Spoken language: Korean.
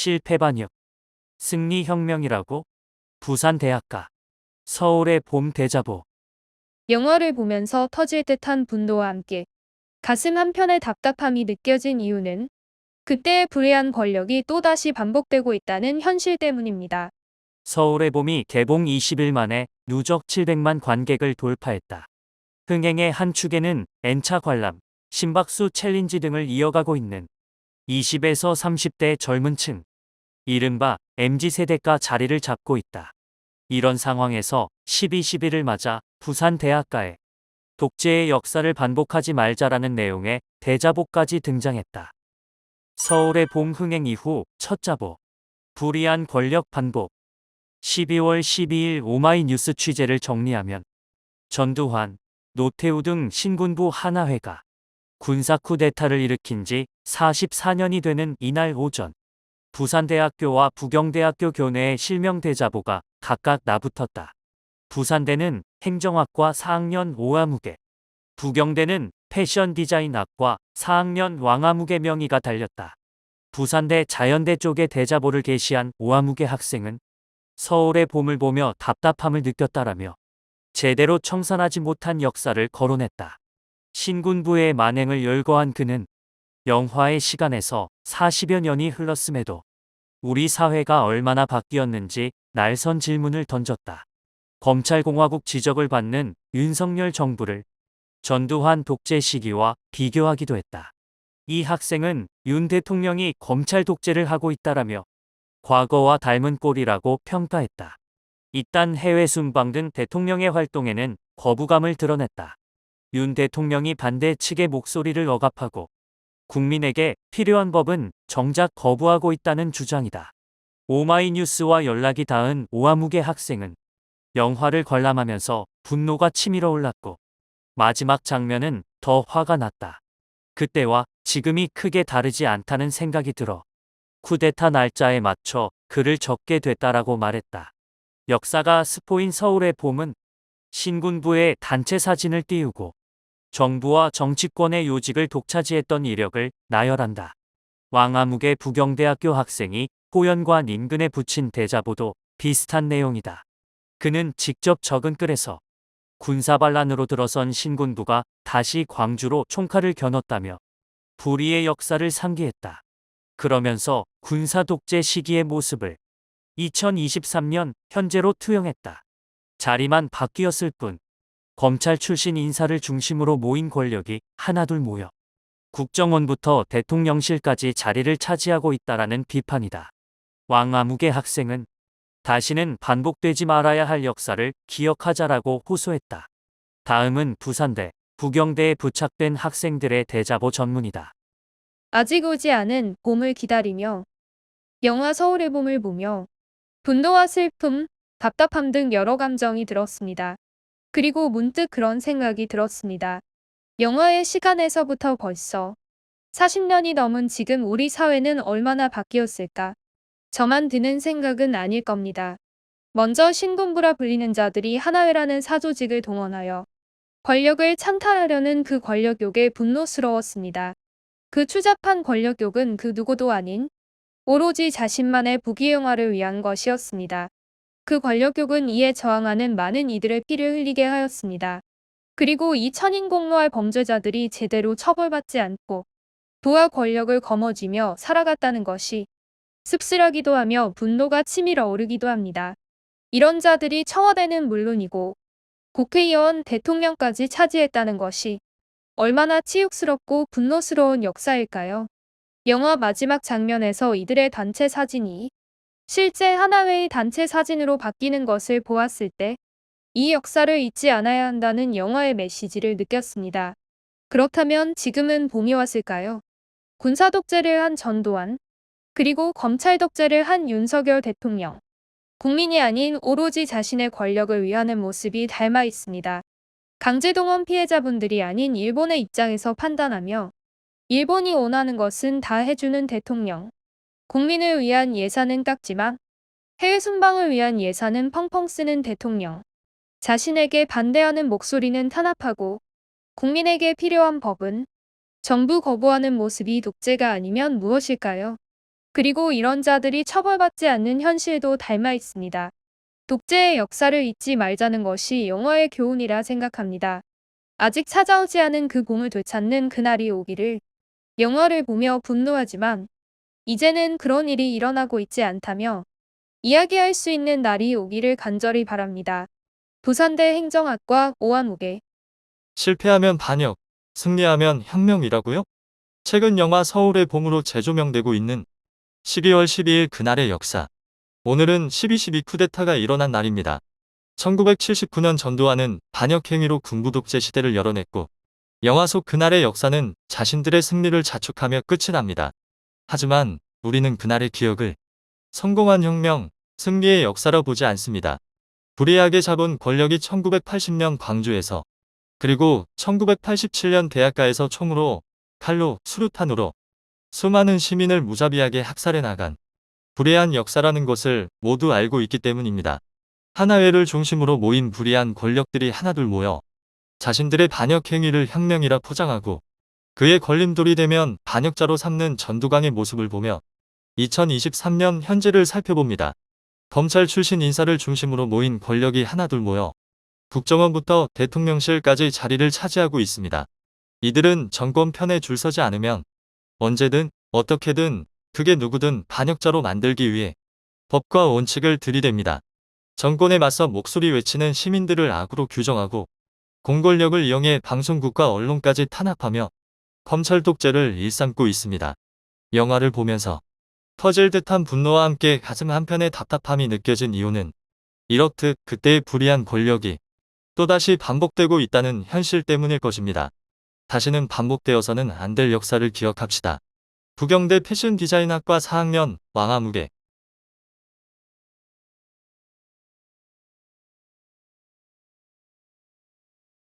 실패 반역, 승리 혁명이라고? 부산대학가, 서울의 봄 대자보. 영화를 보면서 터질 듯한 분노와 함께 가슴 한편의 답답함이 느껴진 이유는 그때의 불의한 권력이 또다시 반복되고 있다는 현실 때문입니다. 서울의 봄이 개봉 20일 만에 누적 700만 관객을 돌파했다. 흥행의 한 축에는 N차 관람, 심박수 챌린지 등을 이어가고 있는 20에서 30대 젊은 층, 이른바 MZ세대가 자리를 잡고 있다. 이런 상황에서 12.11을 맞아 부산대학가에 독재의 역사를 반복하지 말자라는 내용의 대자보까지 등장했다. 서울의 봄 흥행 이후 첫 자보, 불의한 권력 반복. 12월 12일 오마이뉴스 취재를 정리하면 전두환, 노태우 등 신군부 하나회가 군사 쿠데타를 일으킨 지 44년이 되는 이날 오전, 부산대학교와 부경대학교 교내의 실명 대자보가 각각 나붙었다. 부산대는 행정학과 4학년 오아무개, 부경대는 패션 디자인학과 4학년 왕아무개 명의가 달렸다. 부산대 자연대 쪽의 대자보를 게시한 오아무개 학생은 서울의 봄을 보며 답답함을 느꼈다라며 제대로 청산하지 못한 역사를 거론했다. 신군부의 만행을 열거한 그는 영화의 시간에서 40여 년이 흘렀음에도 우리 사회가 얼마나 바뀌었는지 날선 질문을 던졌다. 검찰공화국 지적을 받는 윤석열 정부를 전두환 독재 시기와 비교하기도 했다. 이 학생은 윤 대통령이 검찰 독재를 하고 있다라며 과거와 닮은 꼴이라고 평가했다. 이딴 해외 순방 등 대통령의 활동에는 거부감을 드러냈다. 윤 대통령이 반대 측의 목소리를 억압하고 국민에게 필요한 법은 정작 거부하고 있다는 주장이다. 오마이뉴스와 연락이 닿은 오아무개 학생은 영화를 관람하면서 분노가 치밀어 올랐고 마지막 장면은 더 화가 났다. 그때와 지금이 크게 다르지 않다는 생각이 들어 쿠데타 날짜에 맞춰 글을 적게 됐다라고 말했다. 역사가 스포인 서울의 봄은 신군부의 단체 사진을 띄우고 정부와 정치권의 요직을 독차지했던 이력을 나열한다. 왕아무개 부경대학교 학생이 호연관 인근에 붙인 대자보도 비슷한 내용이다. 그는 직접 적은 글에서 군사반란으로 들어선 신군부가 다시 광주로 총칼을 겨눴다며 불의의 역사를 상기했다. 그러면서 군사독재 시기의 모습을 2023년 현재로 투영했다. 자리만 바뀌었을 뿐 검찰 출신 인사를 중심으로 모인 권력이 하나둘 모여 국정원부터 대통령실까지 자리를 차지하고 있다라는 비판이다. 왕아무개 학생은 다시는 반복되지 말아야 할 역사를 기억하자라고 호소했다. 다음은 부산대, 부경대에 부착된 학생들의 대자보 전문이다. 아직 오지 않은 봄을 기다리며 영화 서울의 봄을 보며 분노와 슬픔, 답답함 등 여러 감정이 들었습니다. 그리고 문득 그런 생각이 들었습니다. 영화의 시간에서부터 벌써 40년이 넘은 지금 우리 사회는 얼마나 바뀌었을까? 저만 드는 생각은 아닐 겁니다. 먼저 신군부라 불리는 자들이 하나회라는 사조직을 동원하여 권력을 찬탈하려는 그 권력욕에 분노스러웠습니다. 그 추잡한 권력욕은 그 누구도 아닌 오로지 자신만의 부귀영화를 위한 것이었습니다. 그 권력욕은 이에 저항하는 많은 이들의 피를 흘리게 하였습니다. 그리고 이 천인공노할 범죄자들이 제대로 처벌받지 않고 부하 권력을 거머쥐며 살아갔다는 것이 씁쓸하기도 하며 분노가 치밀어 오르기도 합니다. 이런 자들이 청와대는 물론이고 국회의원, 대통령까지 차지했다는 것이 얼마나 치욕스럽고 분노스러운 역사일까요? 영화 마지막 장면에서 이들의 단체 사진이 실제 하나회의 단체 사진으로 바뀌는 것을 보았을 때 이 역사를 잊지 않아야 한다는 영화의 메시지를 느꼈습니다. 그렇다면 지금은 봄이 왔을까요? 군사 독재를 한 전두환, 그리고 검찰 독재를 한 윤석열 대통령. 국민이 아닌 오로지 자신의 권력을 위하는 모습이 닮아 있습니다. 강제동원 피해자분들이 아닌 일본의 입장에서 판단하며 일본이 원하는 것은 다 해주는 대통령. 국민을 위한 예산은 깎지만 해외 순방을 위한 예산은 펑펑 쓰는 대통령. 자신에게 반대하는 목소리는 탄압하고 국민에게 필요한 법은 정부 거부하는 모습이 독재가 아니면 무엇일까요? 그리고 이런 자들이 처벌받지 않는 현실도 닮아 있습니다. 독재의 역사를 잊지 말자는 것이 영화의 교훈이라 생각합니다. 아직 찾아오지 않은 그 공을 되찾는 그날이 오기를 영화를 보며 분노하지만 이제는 그런 일이 일어나고 있지 않다며 이야기할 수 있는 날이 오기를 간절히 바랍니다. 부산대 행정학과 오한욱의 실패하면 반역, 승리하면 혁명이라고요? 최근 영화 서울의 봄으로 재조명되고 있는 12월 12일 그날의 역사. 오늘은 12.12 쿠데타가 일어난 날입니다. 1979년 전두환은 반역 행위로 군부 독재 시대를 열어냈고 영화 속 그날의 역사는 자신들의 승리를 자축하며 끝이 납니다. 하지만 우리는 그날의 기억을 성공한 혁명, 승리의 역사로 보지 않습니다. 불의하게 잡은 권력이 1980년 광주에서 그리고 1987년 대학가에서 총으로, 칼로, 수류탄으로 수많은 시민을 무자비하게 학살해 나간 불의한 역사라는 것을 모두 알고 있기 때문입니다. 하나회를 중심으로 모인 불의한 권력들이 하나둘 모여 자신들의 반역 행위를 혁명이라 포장하고 그의 걸림돌이 되면 반역자로 삼는 전두광의 모습을 보며 2023년 현재를 살펴봅니다. 검찰 출신 인사를 중심으로 모인 권력이 하나둘 모여 국정원부터 대통령실까지 자리를 차지하고 있습니다. 이들은 정권 편에 줄 서지 않으면 언제든 어떻게든 그게 누구든 반역자로 만들기 위해 법과 원칙을 들이댑니다. 정권에 맞서 목소리 외치는 시민들을 악으로 규정하고 공권력을 이용해 방송국과 언론까지 탄압하며 검찰 독재를 일삼고 있습니다. 영화를 보면서 터질 듯한 분노와 함께 가슴 한편의 답답함이 느껴진 이유는 이렇듯 그때의 불의한 권력이 또다시 반복되고 있다는 현실 때문일 것입니다. 다시는 반복되어서는 안 될 역사를 기억합시다. 부경대 패션 디자인학과 4학년 왕아무개